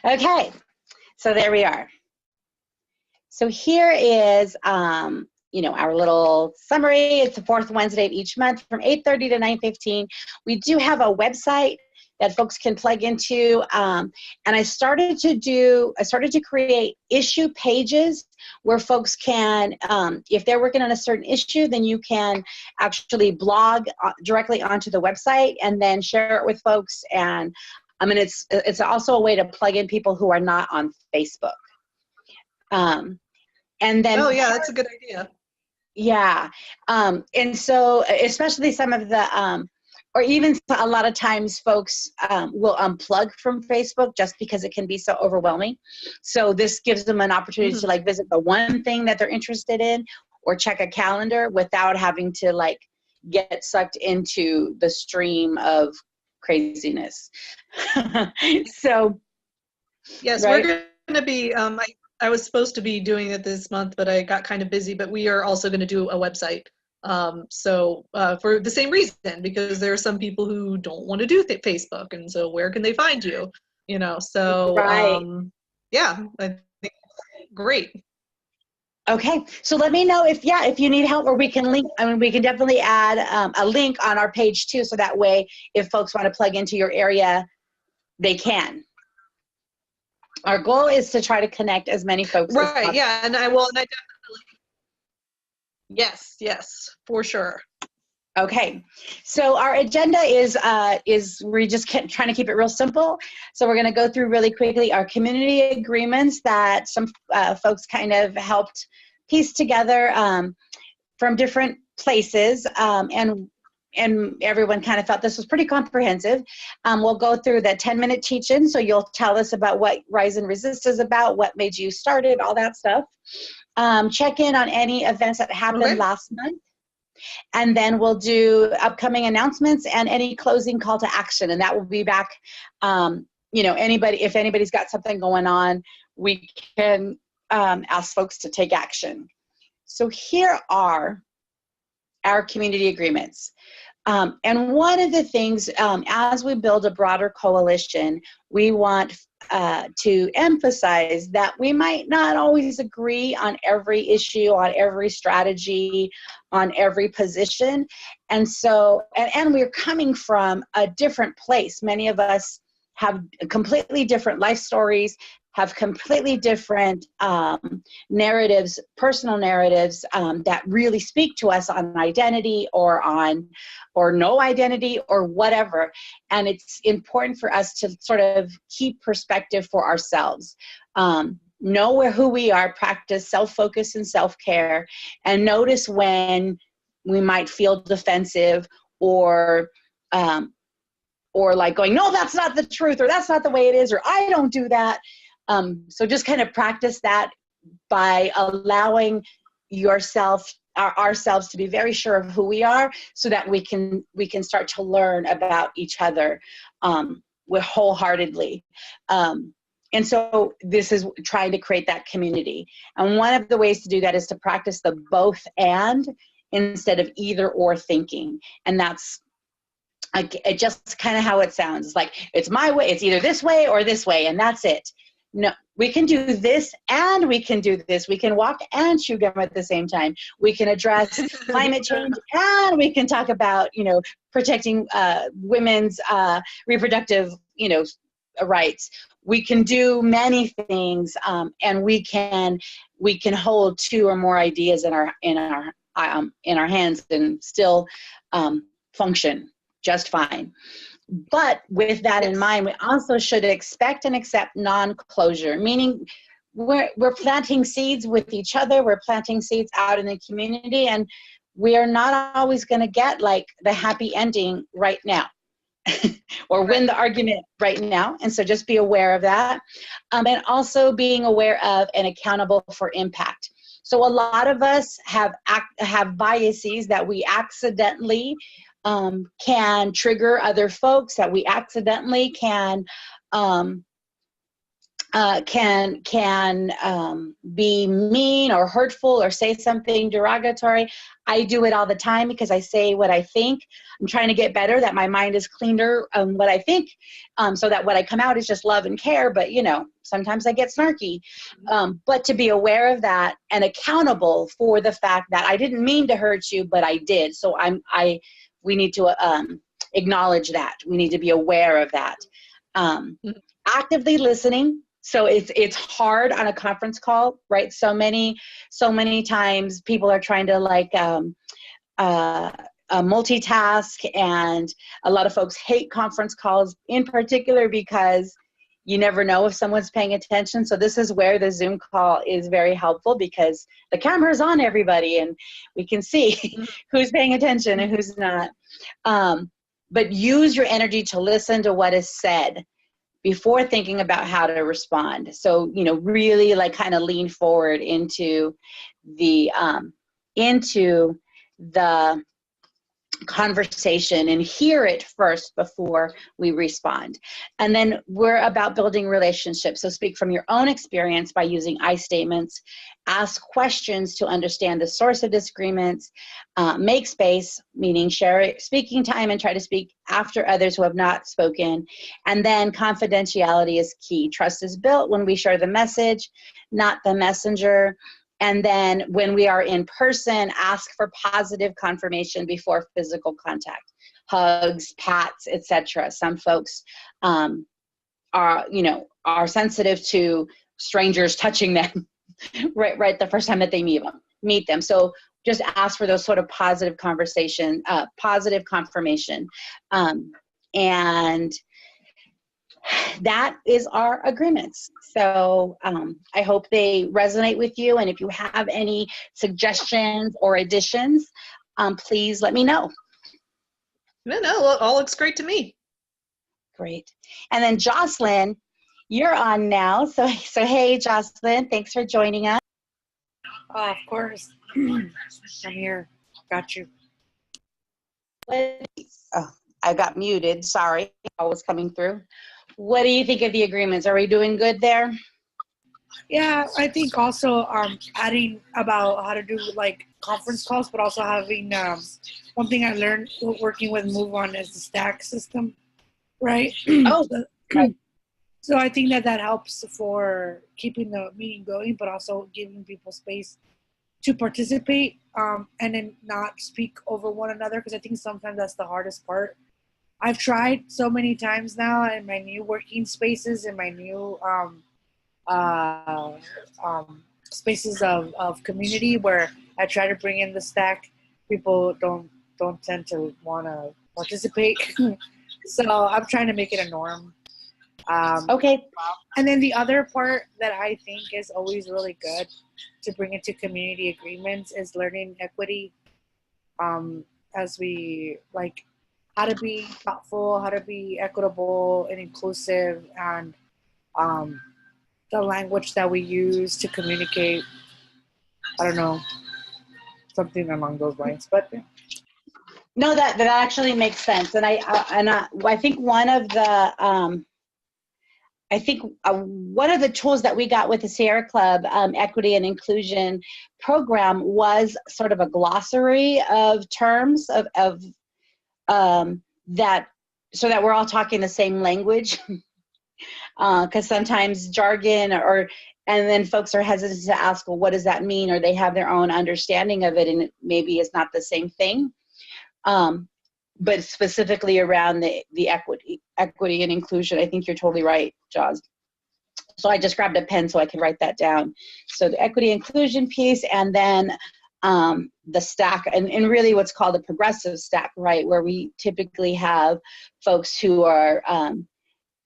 Okay, so there we are. So here is, our little summary. It's the fourth Wednesday of each month from 8:30 to 9:15. We do have a website that folks can plug into, and I started to create issue pages where folks can, if they're working on a certain issue, then you can actually blog directly onto the website and then share it with folks. And it's also a way to plug in people who are not on Facebook. And then, oh yeah, that's a good idea. Yeah. And so especially some of the, or even a lot of times folks will unplug from Facebook just because it can be so overwhelming. So this gives them an opportunity to like visit the one thing that they're interested in or check a calendar without having to like get sucked into the stream of craziness. So, yes, right? we're going to be, I was supposed to be doing it this month, but I got kind of busy, but we are also going to do a website. So for the same reason, because there are some people who don't want to do Facebook, and so where can they find you? So Right. yeah, I think great. Okay, so let me know if you need help, or we can link. I mean, we can definitely add a link on our page too, so that way, if folks want to plug into your area, they can. Our goal is to try to connect as many folks as possible. Right, yeah, and I will, and I definitely, yes, for sure. Okay, so our agenda is we're just trying to keep it real simple. So we're going to go through really quickly our community agreements that some folks kind of helped piece together from different places, and everyone kind of thought this was pretty comprehensive. We'll go through the 10-minute teach-in, so you'll tell us about what Rise and Resist is about, what made you start it, all that stuff. Check in on any events that happened last month. And then we'll do upcoming announcements and any closing call to action. And that will be back, if anybody's got something going on, we can ask folks to take action. So here are our community agreements. And one of the things, as we build a broader coalition, we want to emphasize that we might not always agree on every issue, on every strategy, on every position. And so, and we're coming from a different place. Many of us have completely different life stories, have completely different narratives, personal narratives that really speak to us on identity or no identity or whatever. And it's important for us to sort of keep perspective for ourselves. Know who we are, practice self-focus and self-care, and notice when we might feel defensive or like going, no, that's not the truth, or that's not the way it is, or I don't do that. So just kind of practice that by allowing ourselves to be very sure of who we are, so that we can start to learn about each other wholeheartedly. And so this is trying to create that community. And one of the ways to do that is to practice the both and instead of either or thinking. And that's just kind of how it sounds. It's like, it's my way, it's either this way or this way, and that's it. No, we can do this and we can do this. We can walk and chew gum at the same time. We can address climate change and we can talk about, protecting women's reproductive, rights. We can do many things, and we can hold two or more ideas in our hands and still function just fine. But with that in mind, we also should expect and accept non-closure, meaning we're planting seeds with each other, we're planting seeds out in the community, and we are not always going to get like the happy ending right now or win the argument right now. And so just be aware of that. And also being aware of and accountable for impact. So a lot of us have biases that we accidentally can trigger other folks, that we accidentally can can be mean or hurtful or say something derogatory. I do it all the time because I say what I think. I'm trying to get better, that my mind is cleaner on what I think, so that what I come out is just love and care. But sometimes I get snarky. But to be aware of that and accountable for the fact that I didn't mean to hurt you, but I did. So we need to acknowledge that. We need to be aware of that. Actively listening. So it's hard on a conference call, right? So many times people are trying to multitask, and a lot of folks hate conference calls in particular because you never know if someone's paying attention. So this is where the Zoom call is very helpful, because the camera's on everybody and we can see who's paying attention and who's not. But use your energy to listen to what is said before thinking about how to respond. So, really kind of lean forward into the conversation and hear it first before we respond. And then we're about building relationships. So speak from your own experience by using I statements, ask questions to understand the source of disagreements, make space, meaning share speaking time and try to speak after others who have not spoken. And then confidentiality is key. Trust is built when we share the message, not the messenger. And then when we are in person, ask for positive confirmation before physical contact, hugs, pats, etc. Some folks are sensitive to strangers touching them right the first time that they meet them. So just ask for those sort of positive confirmation. And that is our agreements. So I hope they resonate with you. And if you have any suggestions or additions, please let me know. No, all looks great to me. Great. And then Jocelyn, you're on now. So hey, Jocelyn, thanks for joining us. Of course. I'm here. Got you. I got muted. Sorry. I was coming through. What do you think of the agreements? Are we doing good there? Yeah, I think also adding about how to do conference calls, but also having one thing I learned working with Move On is the stack system, right? Oh, right. So I think that helps for keeping the meeting going, but also giving people space to participate and then not speak over one another, because I think sometimes that's the hardest part. I've tried so many times now in my new working spaces, in my new spaces of community where I try to bring in the stack. People don't tend to want to participate. So I'm trying to make it a norm. Okay. And then the other part that I think is always really good to bring into community agreements is learning equity, as we how to be thoughtful, how to be equitable and inclusive, and the language that we use to communicate. I don't know, something along those lines, but yeah. No, that actually makes sense. And I think one of the one of the tools that we got with the Sierra Club Equity and Inclusion program was sort of a glossary of terms of that, so that we're all talking the same language. Because sometimes jargon and then folks are hesitant to ask, well, what does that mean? Or they have their own understanding of it, and it maybe is not the same thing. But specifically around the equity and inclusion, I think you're totally right, Jaws. So I just grabbed a pen so I can write that down. So the equity inclusion piece, and then the stack, and really what's called a progressive stack, right, where we typically have folks who are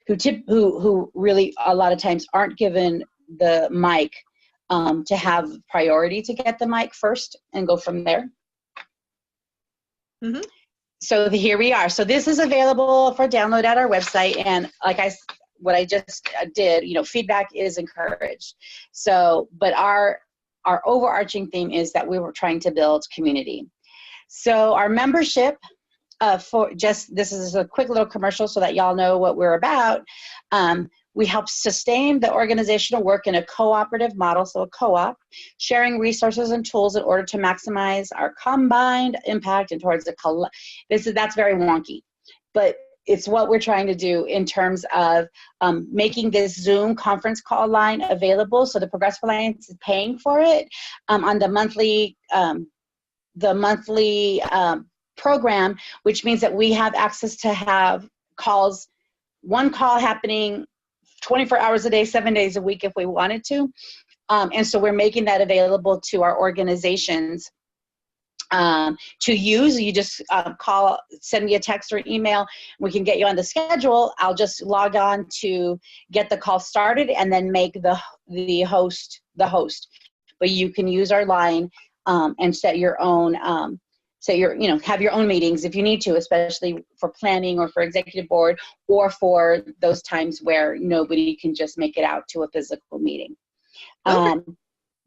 who really a lot of times aren't given the mic, to have priority to get the mic first and go from there. Mm-hmm. So here we are. So this is available for download at our website, and what I just did, feedback is encouraged. So, but our overarching theme is that we were trying to build community. So our membership, this is a quick little commercial so that y'all know what we're about. We help sustain the organizational work in a cooperative model, so a co-op, sharing resources and tools in order to maximize our combined impact and towards that's very wonky, but it's what we're trying to do in terms of making this Zoom conference call line available. So the Progressive Alliance is paying for it on the monthly program, which means that we have access to have calls, one call happening 24 hours a day, 7 days a week if we wanted to. And so we're making that available to our organizations to use. You just call, send me a text or email. We can get you on the schedule. I'll just log on to get the call started and then make the host the host. But you can use our line and set your own, have your own meetings if you need to, especially for planning or for executive board or for those times where nobody can just make it out to a physical meeting. Okay.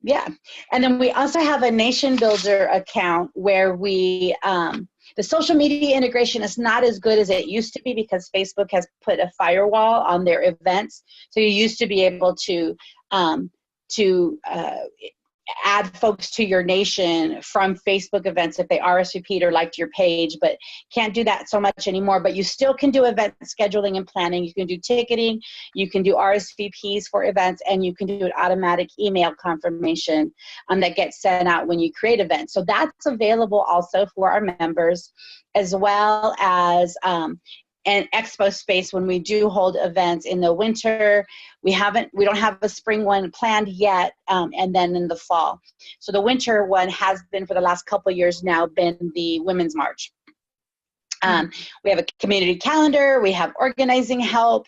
Yeah, and then we also have a Nation Builder account where we, the social media integration is not as good as it used to be because Facebook has put a firewall on their events. So you used to be able to add folks to your Nation from Facebook events if they RSVP'd or liked your page, but can't do that so much anymore. But you still can do event scheduling and planning. You can do ticketing, you can do RSVPs for events, and you can do an automatic email confirmation that gets sent out when you create events. So that's available also for our members, as well as an expo space when we do hold events in the winter. We don't have a spring one planned yet, and then in the fall. So the winter one has been for the last couple of years now been the Women's March. We have a community calendar, we have organizing help,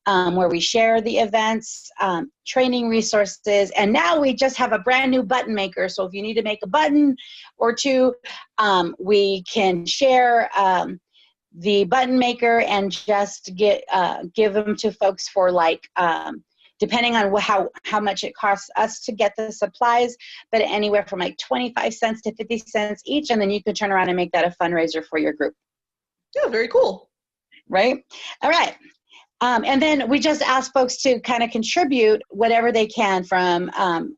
where we share the events, training resources, and now we just have a brand new button maker. So if you need to make a button or two, we can share the button maker and just give them to folks for depending on how much it costs us to get the supplies, but anywhere from 25 cents to 50 cents each, and then you can turn around and make that a fundraiser for your group. Yeah, very cool. Right? All right. And then we just ask folks to kind of contribute whatever they can from,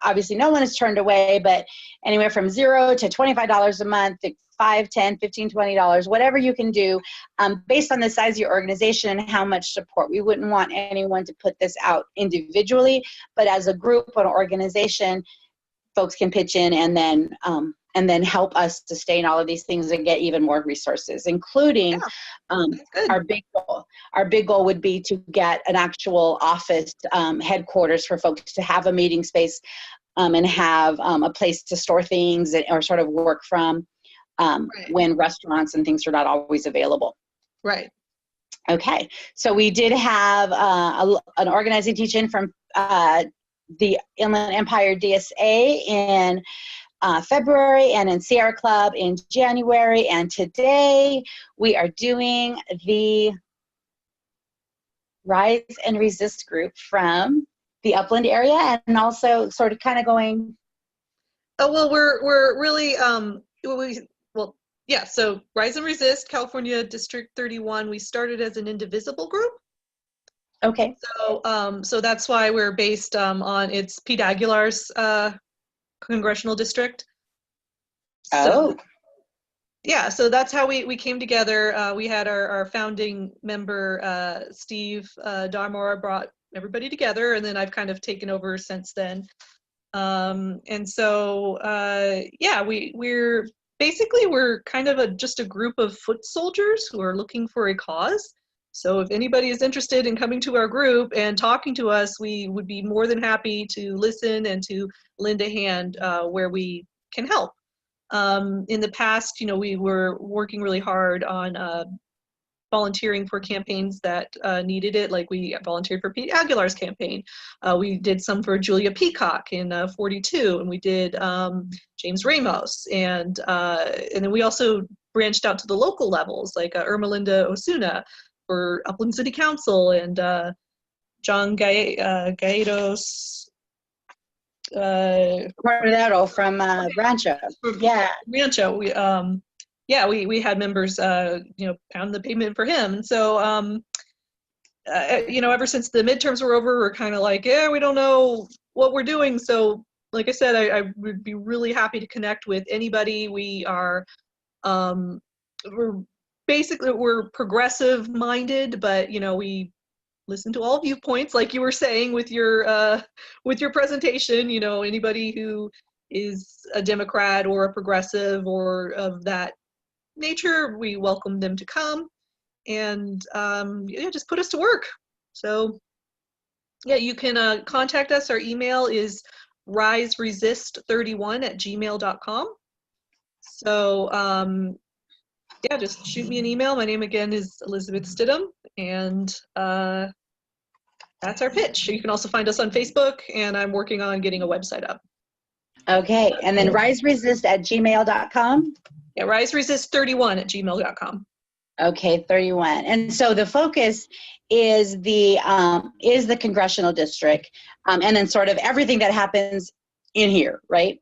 obviously no one is turned away, but anywhere from $0 to $25 a month, $5, $10, $15, $20, whatever you can do, based on the size of your organization and how much support. We wouldn't want anyone to put this out individually, but as a group or an organization, folks can pitch in and then help us sustain all of these things and get even more resources, including our big goal. Our big goal would be to get an actual office headquarters for folks to have a meeting space and have a place to store things or sort of work from when restaurants and things are not always available. Right. Okay. So we did have an organizing teach-in from the Inland Empire DSA in February and in Sierra Club in January, and today we are doing the Rise and Resist group from the Upland area, and also sort of kind of going. Oh, well, we're really so Rise and Resist, California District 31. We started as an indivisible group. Okay. So that's why we're based on it's Pete Aguilar's congressional district. So so that's how we came together. We had our founding member, Steve Darmore, brought everybody together, and then I've kind of taken over since then. And so, we're kind of just a group of foot soldiers who are looking for a cause. So if anybody is interested in coming to our group and talking to us, we would be more than happy to listen and to lend a hand where we can help. In the past, we were working really hard on volunteering for campaigns that needed it. Like we volunteered for Pete Aguilar's campaign. We did some for Julia Peacock in 42, and we did James Ramos. And then we also branched out to the local levels, like Ermelinda Osuna for Upland City Council, and John Gallegos. Coronado from Rancho. Yeah. Rancho. We had members, pound the pavement for him. And so, ever since the midterms were over, we're kind of like, yeah, we don't know what we're doing. So like I said, I would be really happy to connect with anybody. We are, we're progressive minded, but we listen to all viewpoints, like you were saying with your presentation. Anybody who is a Democrat or a progressive or of that nature, we welcome them to come and just put us to work. So yeah, you can contact us. Our email is riseresist31@gmail.com. So yeah, just shoot me an email. My name again is Elizabeth Stidham, and that's our pitch. You can also find us on Facebook, and I'm working on getting a website up. Okay, and then riseresist@gmail.com. Yeah, riseresist31@gmail.com. Okay, 31. And so the focus is the congressional district, and then sort of everything that happens in here, right?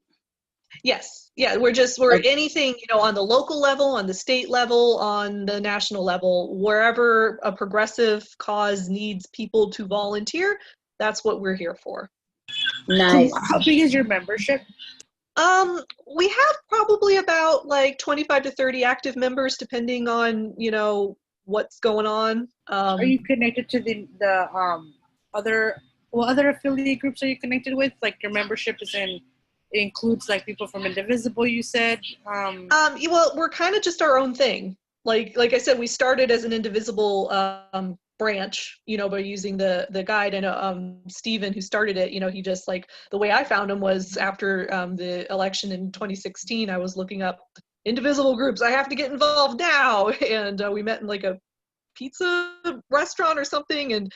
Yes. Yeah, we're Okay. anything, on the local level, on the state level, on the national level, wherever a progressive cause needs people to volunteer, that's what we're here for. Nice. How big is your membership? We have probably about like 25 to 30 active members, depending on, what's going on. Are you connected to the other affiliate groups are you connected with? Like your membership it includes like people from Indivisible, you said? Well, we're kind of just our own thing. Like I said, we started as an Indivisible branch, by using the guide. And Stephen, who started it, he just the way I found him was after the election in 2016. I was looking up Indivisible groups. I have to get involved now. And we met in like a pizza restaurant or something. And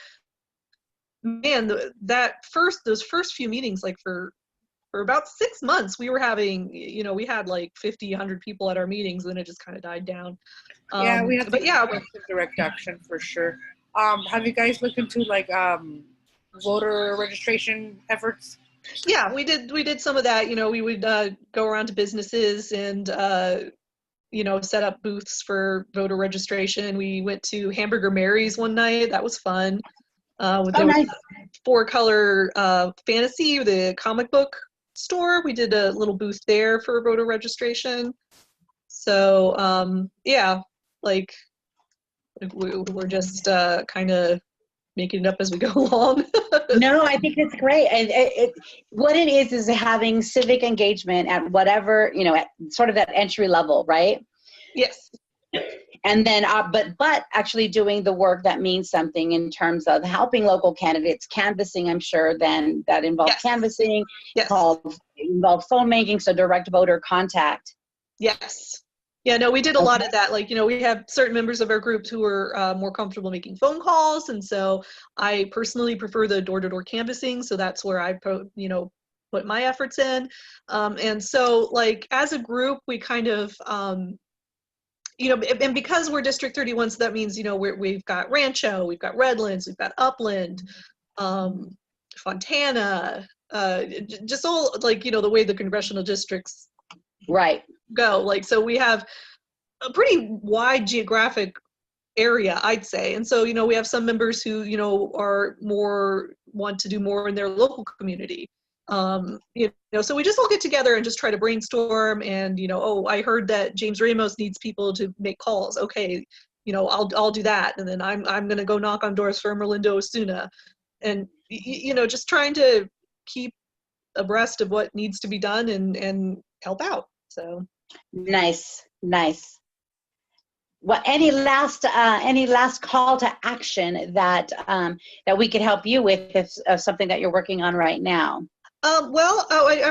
man, those first few meetings, for about 6 months, we were having, we had like 50, 100 people at our meetings, and then it just kind of died down. Yeah, we have but yeah, direct action for sure. Have you guys looked into voter registration efforts? Yeah, we did some of that. We would go around to businesses and set up booths for voter registration. We went to Hamburger Mary's one night. That was fun. Nice. 4-Color Fantasy, the comic book store. We did a little booth there for voter registration. So yeah, we're just kind of making it up as we go along. No, I think it's great. What it is having civic engagement at whatever, at sort of that entry level, right? Yes. And then, but actually doing the work that means something in terms of helping local candidates, canvassing, I'm sure, then that involves canvassing, involves phone making, so direct voter contact. Yes. Yeah, no, we did a lot of that. We have certain members of our group who are more comfortable making phone calls. And so I personally prefer the door-to-door canvassing. So that's where I put my efforts in. And so as a group, we kind of, and because we're District 31, so that means, we've got Rancho, we've got Redlands, we've got Upland, Fontana, just all the way the congressional districts go. So we have a pretty wide geographic area, I'd say. And so, we have some members who, want to do more in their local community. So we just all get together and just try to brainstorm and, I heard that James Ramos needs people to make calls. Okay, I'll do that. And then I'm going to go knock on doors for Merlindo Osuna. And, just trying to keep abreast of what needs to be done and help out. So nice. Well, any last call to action that we could help you with if something that you're working on right now? I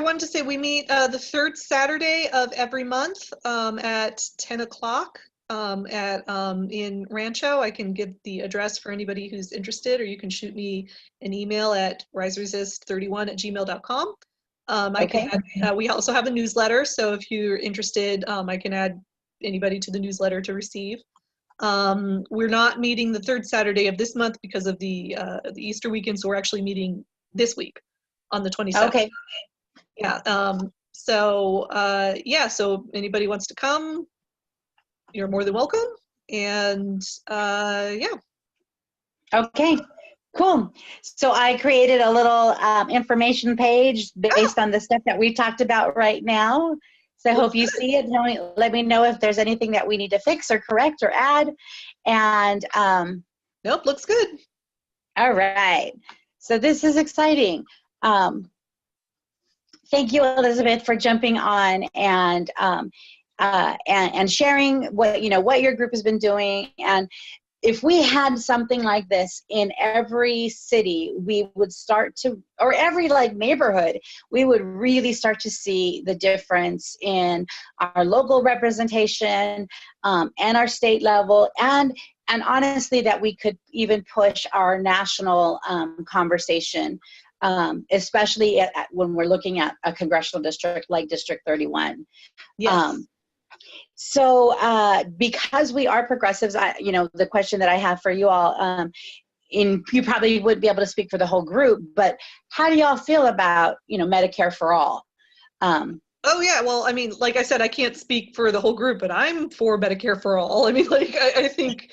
wanted to say we meet the third Saturday of every month at 10 o'clock in Rancho. I can give the address for anybody who's interested, or you can shoot me an email at riseresist31@gmail.com. We also have a newsletter, so if you're interested, I can add anybody to the newsletter to receive. We're not meeting the third Saturday of this month because of the Easter weekend, so we're actually meeting this week on the 27th. Okay. Yeah. So anybody wants to come, you're more than welcome. And yeah. Okay, cool. So I created a little information page based on the stuff that we talked about right now. So I hope you see it. Let me know if there's anything that we need to fix or correct or add. And Nope, looks good. all right. So this is exciting. Thank you, Elizabeth, for jumping on and sharing what your group has been doing. And if we had something like this in every city, we would start to, or every neighborhood, we would really start to see the difference in our local representation and our state level, and honestly that we could even push our national conversation, especially when we're looking at a congressional district like District 31. Yes. So because we are progressives, the question that I have for you all, you probably would be able to speak for the whole group, but how do y'all feel about, Medicare for all? Oh yeah, well, I mean, like I said, I can't speak for the whole group, but I'm for Medicare for all. I mean, I think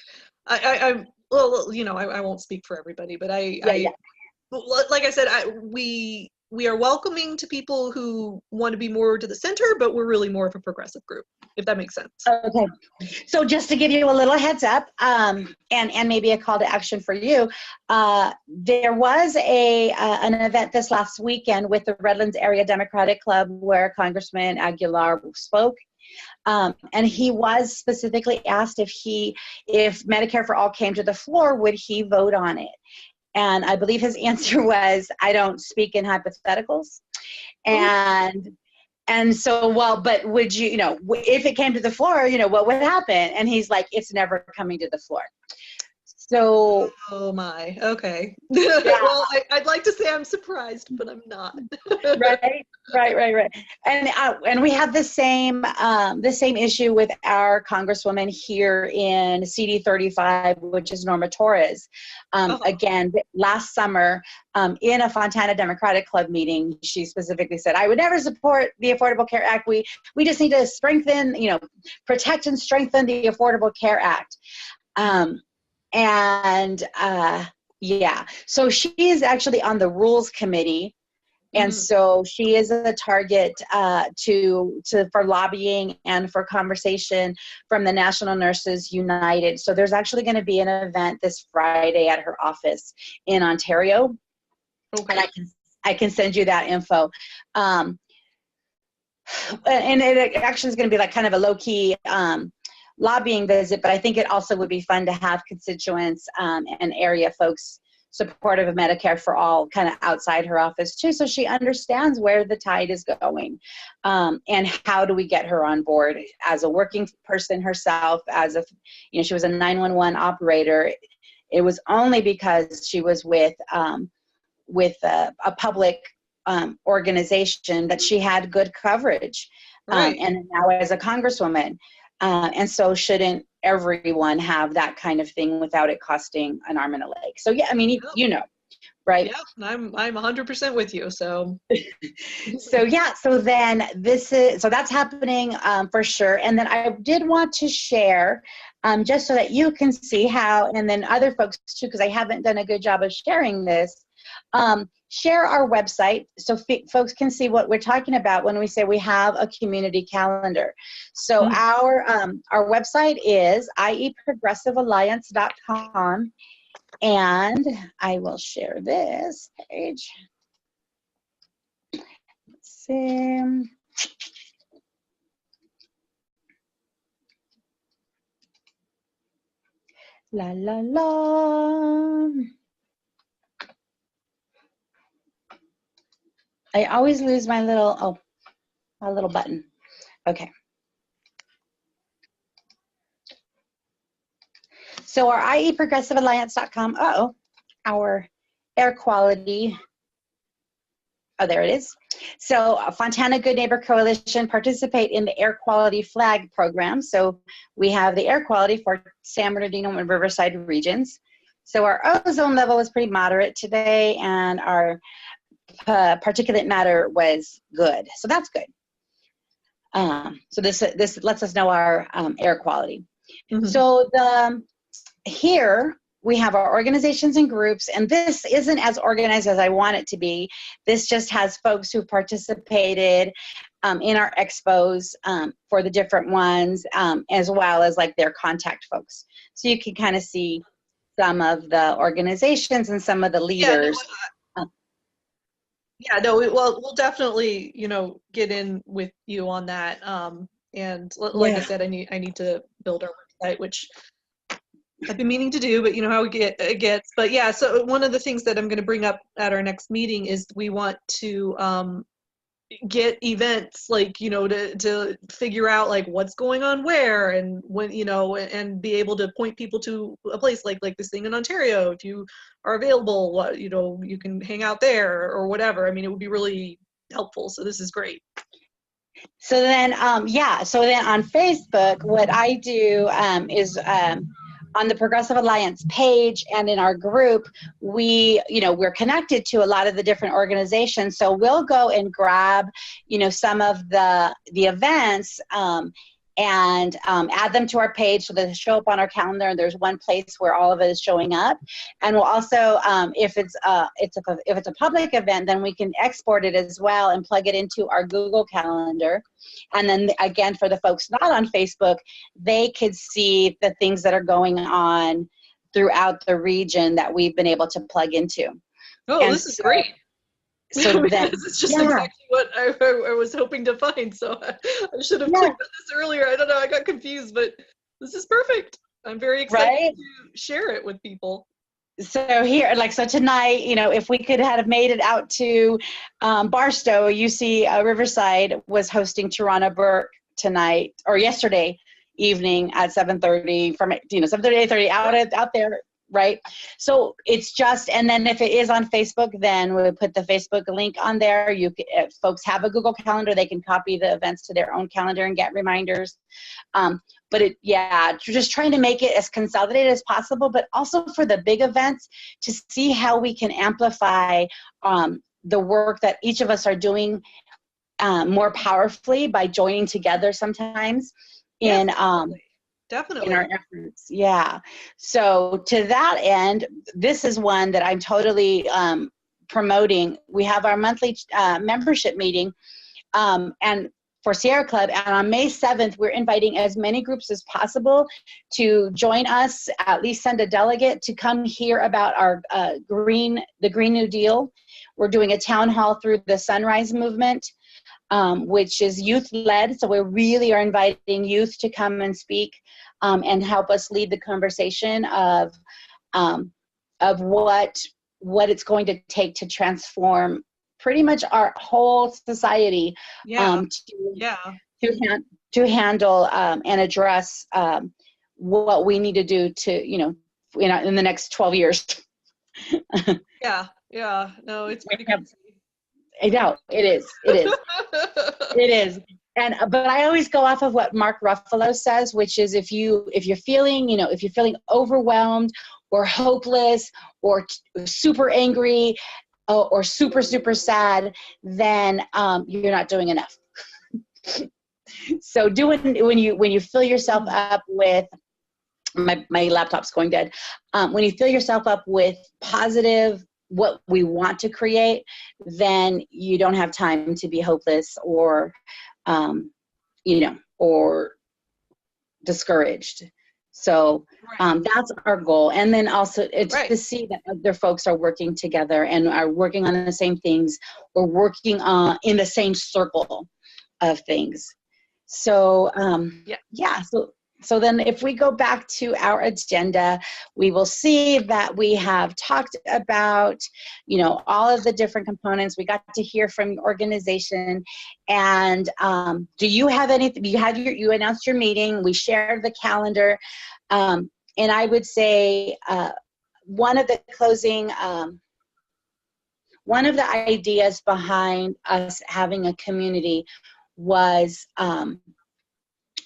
I'm, well, I won't speak for everybody, but like I said, we are welcoming to people who want to be more to the center, but we're really more of a progressive group, if that makes sense. Okay. So just to give you a little heads up, and maybe a call to action for you, there was an event this last weekend with the Redlands Area Democratic Club where Congressman Aguilar spoke. And he was specifically asked if Medicare for all came to the floor, would he vote on it? And I believe his answer was, I don't speak in hypotheticals. And so, well, but would you, if it came to the floor, what would happen? And he's like, it's never coming to the floor. So. Oh my, okay. Yeah. Well, I'd like to say I'm surprised, but I'm not. Right. And we have the same issue with our congresswoman here in CD 35, which is Norma Torres. Again, last summer, in a Fontana Democratic Club meeting, she specifically said, I would never support the Affordable Care Act. We just need to strengthen, protect and strengthen the Affordable Care Act. Yeah, so she is actually on the Rules Committee, and so she is a target for lobbying and for conversation from the National Nurses United. So there's actually going to be an event this Friday at her office in Ontario. Okay. And I can send you that info. And it actually is going to be kind of a low-key lobbying visit, but I think it also would be fun to have constituents and area folks supportive of Medicare for all kind of outside her office too, so she understands where the tide is going, and how do we get her on board as a working person herself, she was a 911 operator. It was only because she was with a public organization that she had good coverage, right. And now as a congresswoman. And so shouldn't everyone have that kind of thing without it costing an arm and a leg? So yeah, I mean, right? Yeah, I'm 100% with you. So. So then so that's happening for sure. And then I did want to share, just so that you can see how, and then other folks too, because I haven't done a good job of sharing this. Share our website so folks can see what we're talking about when we say we have a community calendar. So our website is ieprogressivealliance.com, and I will share this page. Let's see. La la la. I always lose my little button. Okay. So our ieprogressivealliance.com, our air quality, there it is. So Fontana Good Neighbor Coalition participate in the Air Quality Flag program. So we have the air quality for San Bernardino and Riverside regions. So our ozone level is pretty moderate today, and our particulate matter was good. So that's good. So this lets us know our air quality. So here we have our organizations and groups, and this isn't as organized as I want it to be. This just has folks who participated in our expos for the different ones, as well as like their contact folks. So you can kind of see some of the organizations and some of the leaders. We'll definitely, get in with you on that. And like I said, I need to build our website, which I've been meaning to do, but you know how it gets. But yeah, so one of the things that I'm going to bring up at our next meeting is we want to get events, like, to figure out like what's going on where and when, and be able to point people to a place like this thing in Ontario. If you are available, you can hang out there or whatever. I mean, it would be really helpful. So this is great. So then, so then on Facebook, what I do is on the Progressive Alliance page and in our group, we're connected to a lot of the different organizations. So we'll go and grab, some of the events and add them to our page so that they show up on our calendar, and there's one place where all of it is showing up. And we'll also, if it's a public event, then we can export it as well and plug it into our Google Calendar. And then again, for the folks not on Facebook, they could see the things that are going on throughout the region that we've been able to plug into. Oh, and this is great. So then, it's just exactly what I was hoping to find. So I should have clicked on this earlier. I don't know. I got confused, but this is perfect. I'm very excited to share it with people. So here, so tonight, if we could have made it out to Barstow, UC Riverside was hosting Tarana Burke tonight or yesterday evening at 7:30 from 7:30 to 8:30 out there. Right. So it's just, and then if it is on Facebook, then we'll put the Facebook link on there. If folks have a Google Calendar, they can copy the events to their own calendar and get reminders. But just trying to make it as consolidated as possible, but also for the big events to see how we can amplify the work that each of us are doing more powerfully by joining together sometimes Definitely. In our efforts. Yeah. So to that end, this is one that I'm totally promoting. We have our monthly membership meeting and for Sierra Club. And on May 7th, we're inviting as many groups as possible to join us, at least send a delegate to come hear about our the Green New Deal. We're doing a town hall through the Sunrise Movement, which is youth-led. So we really are inviting youth to come and speak and help us lead the conversation of what it's going to take to transform pretty much our whole society to handle and address what we need to do to, in the next 12 years. No, it's pretty good. I know it is. It is. And but I always go off of what Mark Ruffalo says, which is if you're feeling overwhelmed or hopeless or super angry or super super sad, then you're not doing enough. So when you fill yourself up with my laptop's going dead. When you fill yourself up with positive, what we want to create, then you don't have time to be hopeless or, or discouraged. So that's our goal. And then also it's to see that other folks are working together and are working on the same things or working in the same circle of things. So, So then if we go back to our agenda, we will see that we have talked about, all of the different components. We got to hear from your organization. And do you have anything? You announced your meeting. We shared the calendar. And I would say one of the ideas behind us having a community was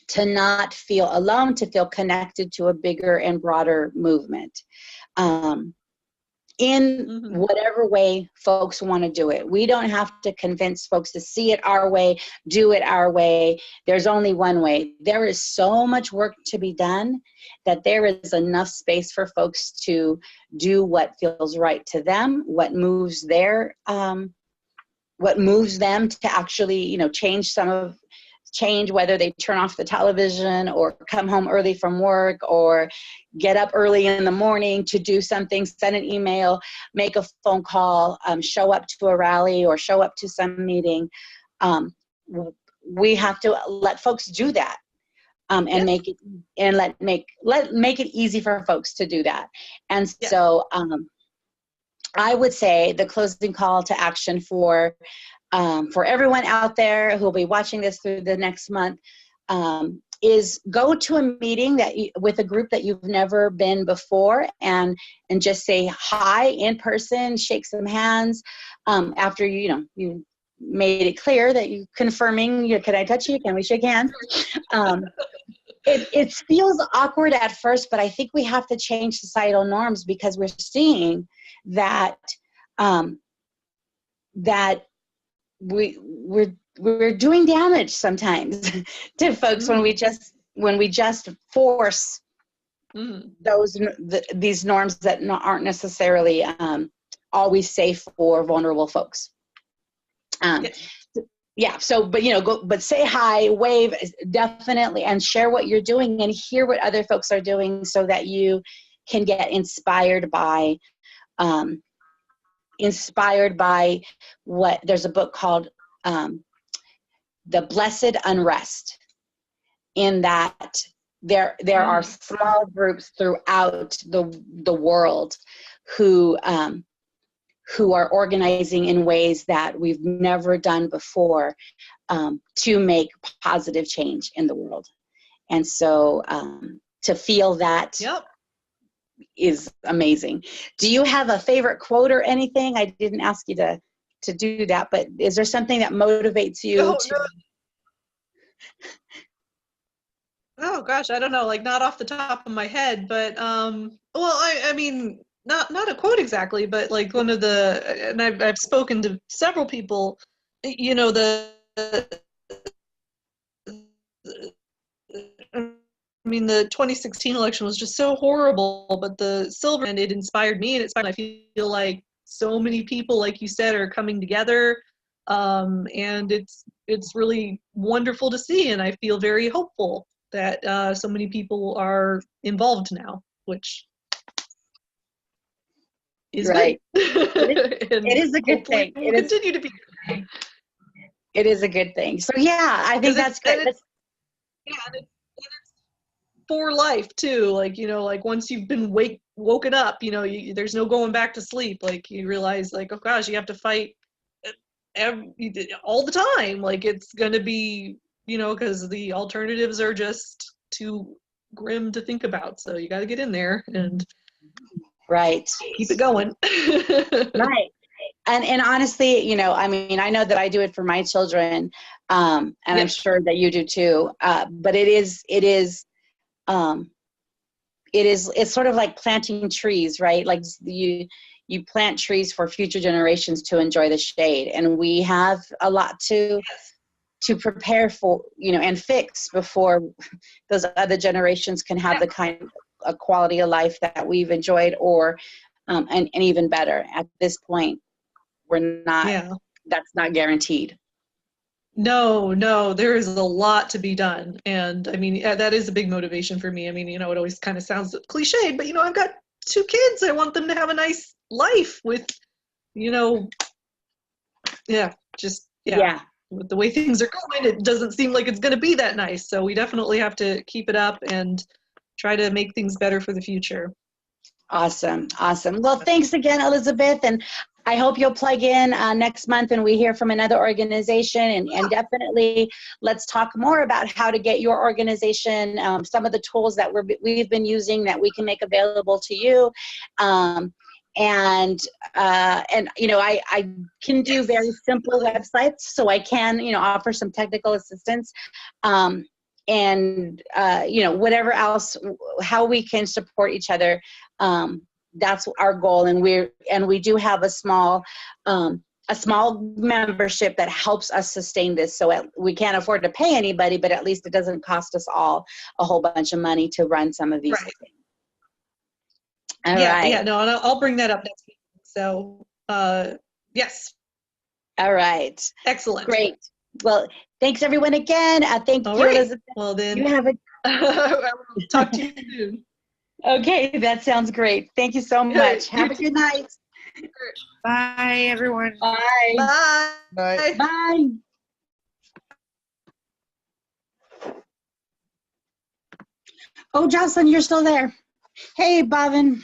to not feel alone, to feel connected to a bigger and broader movement. in whatever way folks want to do it. We don't have to convince folks to see it our way, do it our way. There's only one way. There is so much work to be done that there is enough space for folks to do what feels right to them, what moves them to actually, change whether they turn off the television or come home early from work or get up early in the morning to do something, send an email, make a phone call, show up to a rally or show up to some meeting. We have to let folks do that, and make it easy for folks to do that. And so I would say the closing call to action for everyone out there who will be watching this through the next month is go to a meeting with a group that you've never been before, and just say hi in person, shake some hands after you made it clear that you confirming, can I touch you? Can we shake hands? It feels awkward at first, but I think we have to change societal norms, because we're seeing that we're doing damage sometimes to folks when we just force these norms that aren't necessarily always safe for vulnerable folks. But say hi, wave, definitely, and share what you're doing and hear what other folks are doing so that you can get inspired by what there's a book called The Blessed Unrest, in that there are small groups throughout the world who are organizing in ways that we've never done before to make positive change in the world. And so to feel that is amazing. Do you have a favorite quote or anything? I didn't ask you to do that, but is there something that motivates you No. Oh gosh, I don't know, like not off the top of my head, but I mean, not a quote exactly, but like one of and I've spoken to several people, I mean, the 2016 election was just so horrible, but the silver, and it inspired me, and I feel like so many people, like you said, are coming together, and it's really wonderful to see, and I feel very hopeful that so many people are involved now, which is right. Good. It is a good thing. It will continue to be. It is a good thing. So yeah, I think that's good. And it's for life too. Like like once you've been woken up, there's no going back to sleep. Like you realize, like, oh gosh, you have to fight all the time. Like it's gonna be, because the alternatives are just too grim to think about. So you got to get in there and keep it going. Right. And honestly, I mean, I know that I do it for my children, and I'm sure that you do too. But it's sort of like planting trees, right? Like you plant trees for future generations to enjoy the shade, and we have a lot to prepare for, and fix before those other generations can have the kind of quality of life that we've enjoyed, or and even better. At this point, we're not. That's not guaranteed. No, there is a lot to be done. And I mean, that is a big motivation for me. I mean, it always kind of sounds cliched, but I've got 2 kids. I want them to have a nice life with, with the way things are going, it doesn't seem like it's going to be that nice. So we definitely have to keep it up and try to make things better for the future. Awesome. Well, thanks again, Elizabeth. And I hope you'll plug in next month and we hear from another organization, and definitely let's talk more about how to get your organization, some of the tools that we've been using that we can make available to you. I can do very simple websites, so I can, offer some technical assistance. Whatever else, how we can support each other, that's our goal. And we do have a small membership that helps us sustain this. So we can't afford to pay anybody, but at least it doesn't cost us all a whole bunch of money to run some of these Right. things. All right. Yeah, no, and I'll bring that up next week. So, yes. All right. Excellent. Great. Well, thanks everyone again. Thank All you, right. Elizabeth. Well, then, You have a I will talk to you soon. okay. That sounds great. Thank you so much. You Have a too. good night. Bye, everyone. Bye. Bye. Bye. Bye. Oh, Jocelyn, you're still there. Hey, Bobin.